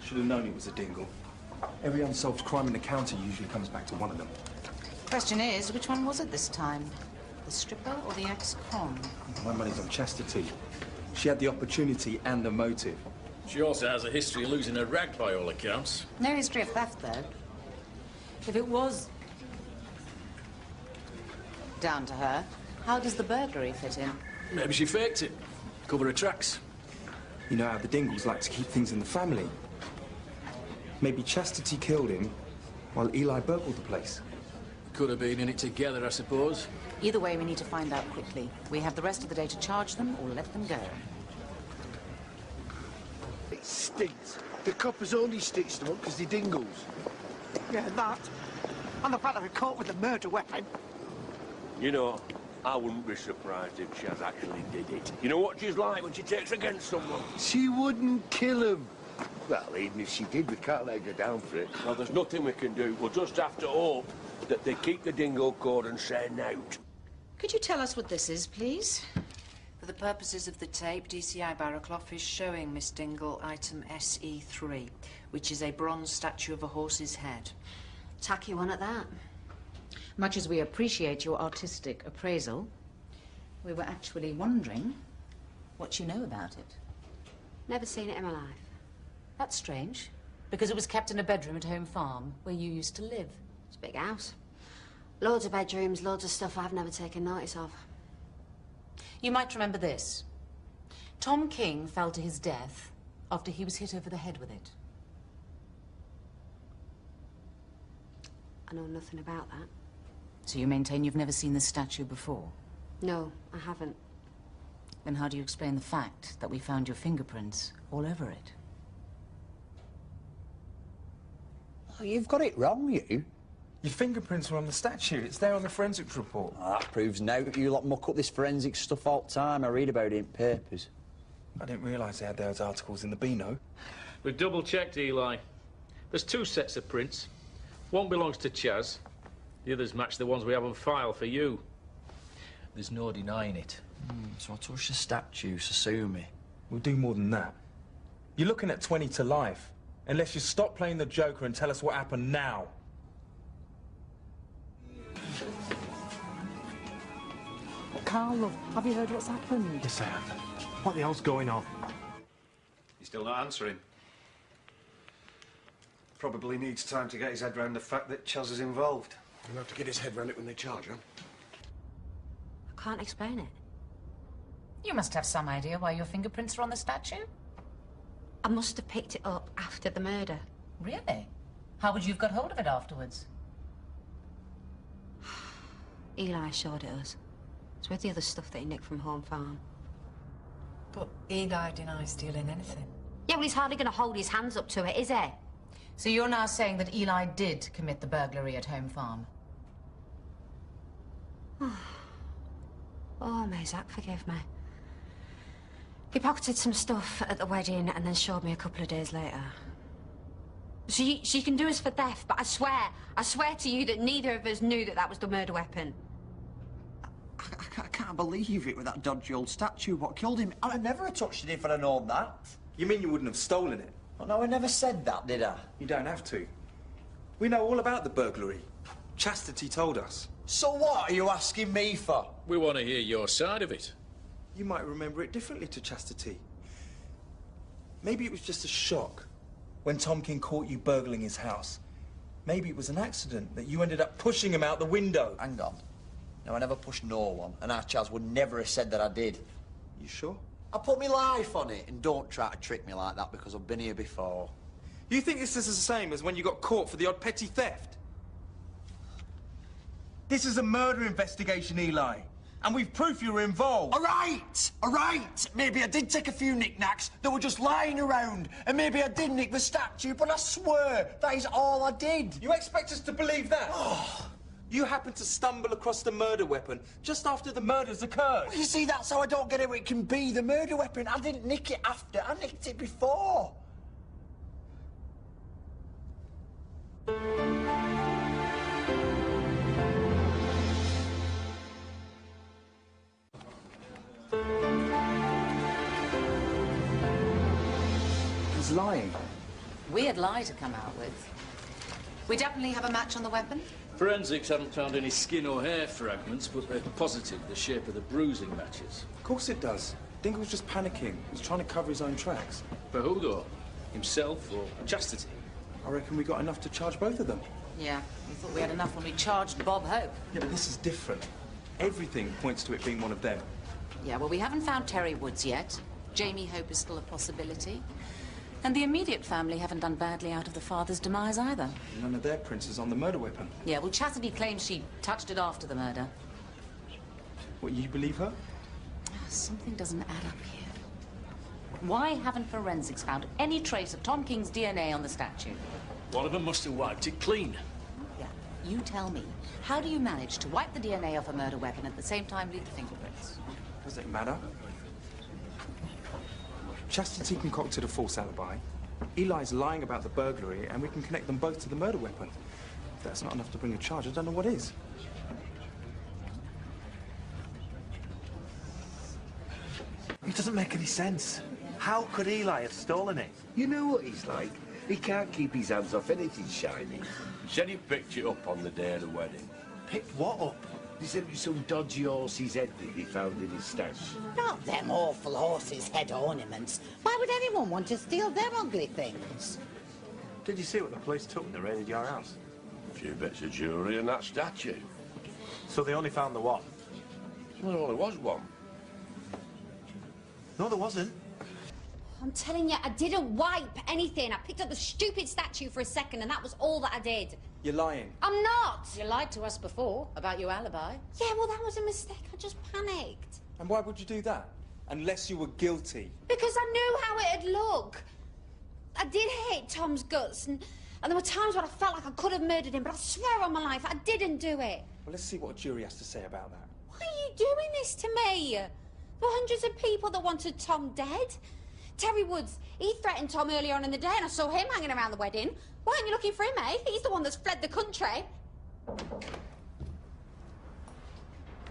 Should have known it was a dingle. Every unsolved crime in the county usually comes back to one of them. Question is, which one was it this time? The stripper or the ex-con? My money's on Chastity. She had the opportunity and the motive. She also has a history of losing her rag by all accounts. No history of theft, though. If it was down to her, how does the burglary fit in? Maybe she faked it. Cover her tracks. You know how the Dingles like to keep things in the family. Maybe Chastity killed him while Eli burgled the place. Could have been in it together, I suppose. Either way, we need to find out quickly. We have the rest of the day to charge them or let them go. It stinks. The coppers only stitched them up because they're Dingles. Yeah, that. And the fact that we're caught with a murder weapon. You know, I wouldn't be surprised if Chaz actually did it. You know what she's like when she takes against someone? She wouldn't kill him. Well, even if she did, we can't let her down for it. Well, there's nothing we can do. We'll just have to hope that they keep the dingo code and say out. Could you tell us what this is, please? For the purposes of the tape, DCI Barraclough is showing Miss Dingle item SE3, which is a bronze statue of a horse's head. Tacky one at that. Much as we appreciate your artistic appraisal, we were actually wondering what you know about it. Never seen it in my life. That's strange, because it was kept in a bedroom at Home Farm, where you used to live. It's a big house. Loads of bedrooms, loads of stuff I've never taken notice of. You might remember this. Tom King fell to his death after he was hit over the head with it. I know nothing about that. So you maintain you've never seen this statue before? No, I haven't. Then how do you explain the fact that we found your fingerprints all over it? Oh, you've got it wrong, you. Your fingerprints were on the statue. It's there on the forensics report. Oh, that proves now that you lot muck up this forensic stuff all the time. I read about it in papers. I didn't realise they had those articles in the Beano. We've double-checked, Eli. There's two sets of prints. One belongs to Chaz. The others match the ones we have on file for you. There's no denying it. So I touched the statue, so sue me. We'll do more than that. You're looking at 20 to life. Unless you stop playing the Joker and tell us what happened now. Carl, love, have you heard what's happened? Yes, I have. What the hell's going on? He's still not answering. Probably needs time to get his head round the fact that Chaz is involved. He'll have to get his head round it when they charge him. I can't explain it. You must have some idea why your fingerprints are on the statue? I must have picked it up after the murder. Really? How would you have got hold of it afterwards? Eli showed it us. It's with the other stuff that he nicked from Home Farm. But Eli denies stealing anything. Yeah, well, he's hardly going to hold his hands up to it, is he? So you're now saying that Eli did commit the burglary at Home Farm? Oh, may Zach forgive me. He pocketed some stuff at the wedding and then showed me a couple of days later. She can do us for theft, but I swear to you that neither of us knew that that was the murder weapon. I can't believe it with that dodgy old statue. What killed him? I'd never have touched it if I'd have known that. You mean you wouldn't have stolen it? Oh, no, I never said that, did I? You don't have to. We know all about the burglary. Chastity told us. So what are you asking me for? We want to hear your side of it. You might remember it differently to Chastity. Maybe it was just a shock when Tom King caught you burgling his house. Maybe it was an accident that you ended up pushing him out the window. Hang on. No, I never pushed no one, and our Chaz would never have said that I did. You sure? I put my life on it, and don't try to trick me like that because I've been here before. You think this is the same as when you got caught for the odd petty theft? This is a murder investigation, Eli. And we've proof you were involved. All right. Maybe I did take a few knickknacks that were just lying around. And maybe I did nick the statue, but I swear that is all I did. You expect us to believe that? You happened to stumble across the murder weapon just after the murders occurred. Well, you see, that's how I don't get how it can be the murder weapon. I didn't nick it after, I nicked it before. He's lying. Weird lie to come out with. We definitely have a match on the weapon? Forensics haven't found any skin or hair fragments, but they're positive the shape of the bruising matches. Of course it does. Dingle was just panicking. He was trying to cover his own tracks. For who, though? Himself or Chastity? I reckon we got enough to charge both of them. Yeah, we thought we had enough when we charged Bob Hope. Yeah, but this is different. Everything points to it being one of them. Yeah, well, we haven't found Terry Woods yet. Jamie Hope is still a possibility. And the immediate family haven't done badly out of the father's demise either. None of their prints is on the murder weapon. Yeah, well, Chastity claims she touched it after the murder. What, you believe her? Something doesn't add up here. Why haven't forensics found any trace of Tom King's DNA on the statue? One of them must have wiped it clean. Yeah, you tell me. How do you manage to wipe the DNA off a murder weapon and at the same time leave the fingerprints? Does it matter? Chastity concocted a false alibi. Eli's lying about the burglary, and we can connect them both to the murder weapon. If that's not enough to bring a charge, I don't know what is. It doesn't make any sense. How could Eli have stolen it? You know what he's like? He can't keep his hands off anything shiny. Said he picked it up on the day of the wedding. Picked what up? He said it was some dodgy horse's head that he found in his stash. Not them awful horse's head ornaments. Why would anyone want to steal them ugly things? Did you see what the police took when they raided your house? A few bits of jewellery and that statue. So they only found the what? Well, there only was one. No, there wasn't. I'm telling you, I didn't wipe anything. I picked up the stupid statue for a second, and that was all that I did. You're lying. I'm not! You lied to us before about your alibi. Yeah, well, that was a mistake. I just panicked. And why would you do that? Unless you were guilty. Because I knew how it'd look. I did hate Tom's guts, and there were times when I felt like I could have murdered him, but I swear on my life, I didn't do it. Well, let's see what a jury has to say about that. Why are you doing this to me? There were hundreds of people that wanted Tom dead. Terry Woods, he threatened Tom earlier on in the day, and I saw him hanging around the wedding. Why aren't you looking for him, eh? He's the one that's fled the country.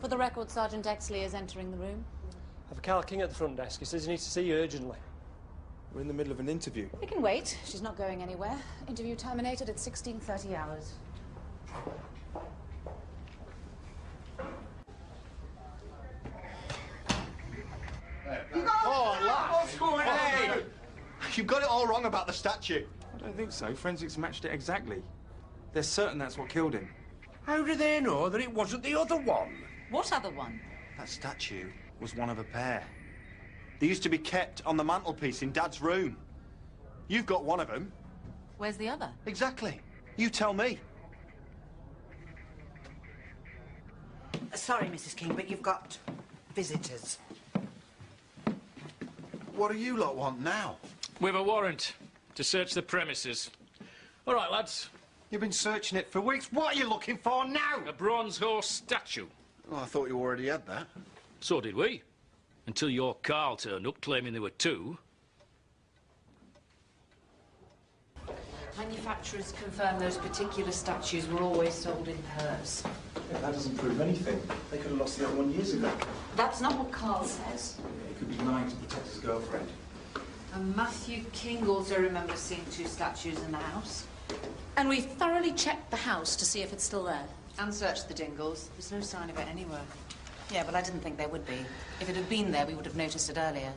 For the record, Sergeant Exley is entering the room. Have a Carl King at the front desk. He says he needs to see you urgently. We're in the middle of an interview. We can wait. She's not going anywhere. Interview terminated at 16:30 hours. Oh, lad! What's going on? Hey! You've got it all wrong about the statue. I don't think so. Forensics matched it exactly. They're certain that's what killed him. How do they know that it wasn't the other one? What other one? That statue was one of a pair. They used to be kept on the mantelpiece in Dad's room. You've got one of them. Where's the other? Exactly. You tell me. Sorry, Mrs. King, but you've got visitors. What do you lot want now? We've a warrant to search the premises. All right, lads. You've been searching it for weeks. What are you looking for now? A bronze horse statue. Oh, I thought you already had that. So did we. Until your Carl turned up claiming there were two. Manufacturers confirm those particular statues were always sold in pairs. Yeah, that doesn't prove anything. They could have lost the other one years ago. That's not what Carl says. He could be lying to protect his girlfriend. And Matthew King also remembers seeing two statues in the house. And we thoroughly checked the house to see if it's still there. And searched the Dingles. There's no sign of it anywhere. Yeah, but I didn't think there would be. If it had been there, we would have noticed it earlier.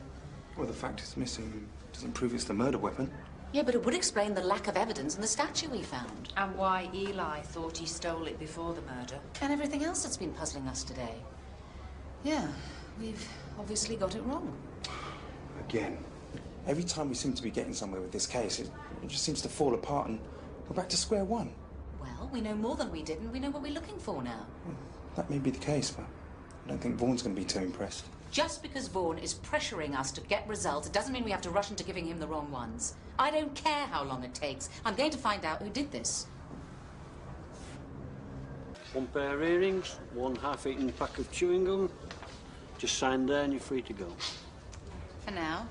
Well, the fact it's missing doesn't prove it's the murder weapon. Yeah, but it would explain the lack of evidence in the statue we found. And why Eli thought he stole it before the murder. And everything else that's been puzzling us today. Yeah, we've obviously got it wrong. Again. Every time we seem to be getting somewhere with this case, it just seems to fall apart and we're back to square one. Well, we know more than we did and we know what we're looking for now. Well, that may be the case, but I don't think Vaughan's going to be too impressed. Just because Vaughan is pressuring us to get results, it doesn't mean we have to rush into giving him the wrong ones. I don't care how long it takes. I'm going to find out who did this. One pair of earrings, one half-eaten pack of chewing gum. Just sign there and you're free to go. For now.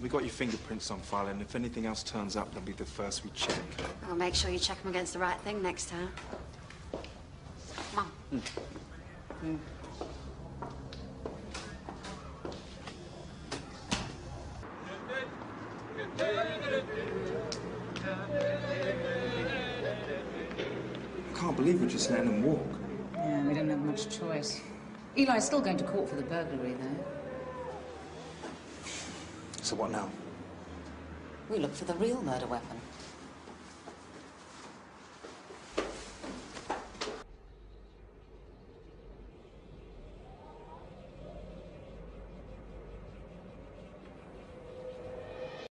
We got your fingerprints on file, and if anything else turns up, they'll be the first we check. I'll make sure you check them against the right thing next time. Come on. can't believe we're just letting them walk. Yeah, we didn't have much choice. Eli's still going to court for the burglary, though. So what now? We look for the real murder weapon.